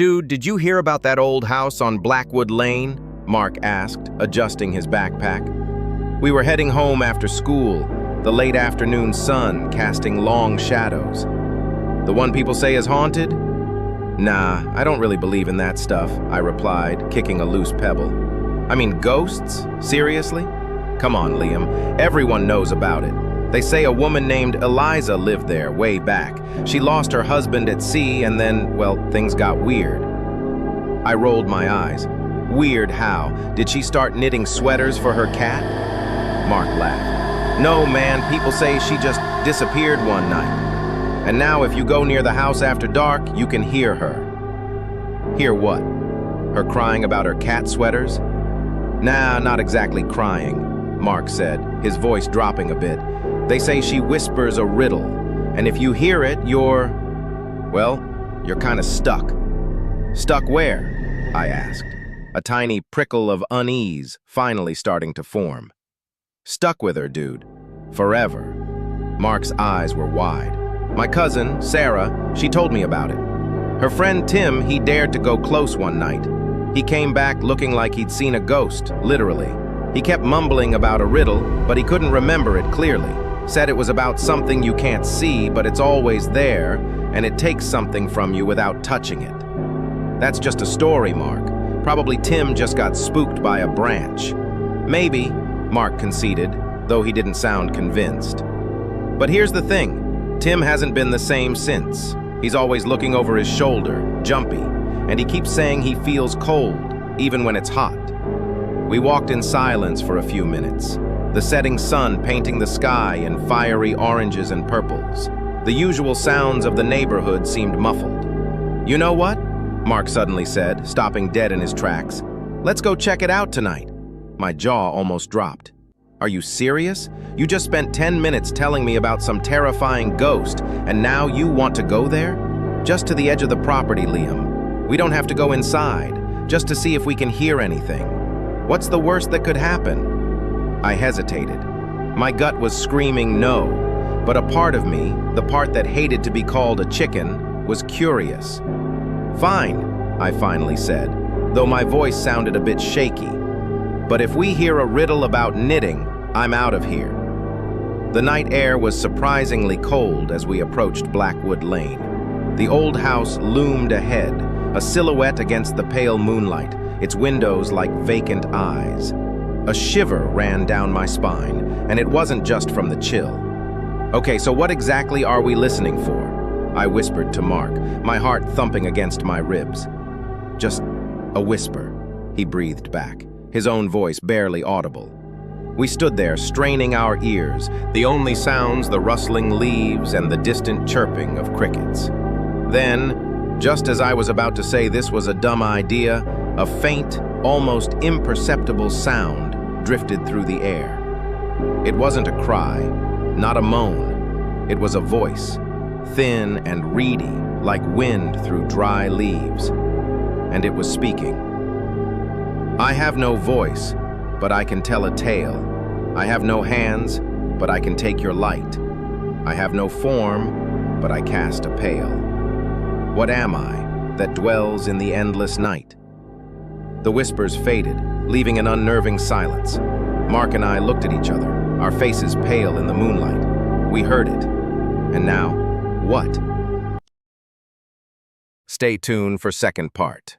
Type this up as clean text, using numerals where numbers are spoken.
Dude, did you hear about that old house on Blackwood Lane? Mark asked, adjusting his backpack. We were heading home after school, the late afternoon sun casting long shadows. The one people say is haunted? Nah, I don't really believe in that stuff, I replied, kicking a loose pebble. I mean, ghosts? Seriously? Come on, Liam. Everyone knows about it. They say a woman named Eliza lived there way back. She lost her husband at sea and then, well, things got weird. I rolled my eyes. Weird how? Did she start knitting sweaters for her cat? Mark laughed. No, man, people say she just disappeared one night. And now if you go near the house after dark, you can hear her. Hear what? Her crying about her cat sweaters? Nah, not exactly crying, Mark said, his voice dropping a bit. They say she whispers a riddle, and if you hear it, you're kind of stuck. Stuck where? I asked, a tiny prickle of unease finally starting to form. Stuck with her, dude. Forever. Mark's eyes were wide. My cousin, Sarah, she told me about it. Her friend Tim, he dared to go close one night. He came back looking like he'd seen a ghost, literally. He kept mumbling about a riddle, but he couldn't remember it clearly. Said it was about something you can't see, but it's always there, and it takes something from you without touching it. That's just a story, Mark. Probably Tim just got spooked by a branch. Maybe, Mark conceded, though he didn't sound convinced. But here's the thing. Tim hasn't been the same since. He's always looking over his shoulder, jumpy, and he keeps saying he feels cold, even when it's hot. We walked in silence for a few minutes, the setting sun painting the sky in fiery oranges and purples. The usual sounds of the neighborhood seemed muffled. You know what? Mark suddenly said, stopping dead in his tracks. Let's go check it out tonight. My jaw almost dropped. Are you serious? You just spent 10 minutes telling me about some terrifying ghost, and now you want to go there? Just to the edge of the property, Liam. We don't have to go inside, just to see if we can hear anything. What's the worst that could happen? I hesitated. My gut was screaming no, but a part of me, the part that hated to be called a chicken, was curious. Fine, I finally said, though my voice sounded a bit shaky. But if we hear a riddle about knitting, I'm out of here. The night air was surprisingly cold as we approached Blackwood Lane. The old house loomed ahead, a silhouette against the pale moonlight, its windows like vacant eyes. A shiver ran down my spine, and it wasn't just from the chill. Okay, so what exactly are we listening for? I whispered to Mark, my heart thumping against my ribs. Just a whisper, he breathed back, his own voice barely audible. We stood there, straining our ears, the only sounds the rustling leaves and the distant chirping of crickets. Then, just as I was about to say this was a dumb idea, a faint, almost imperceptible sound drifted through the air. It wasn't a cry, not a moan. It was a voice, thin and reedy, like wind through dry leaves. And it was speaking. I have no voice, but I can tell a tale. I have no hands, but I can take your light. I have no form, but I cast a pale. What am I that dwells in the endless night? The whispers faded, leaving an unnerving silence. Mark and I looked at each other, our faces pale in the moonlight. We heard it. And now, what? Stay tuned for second part.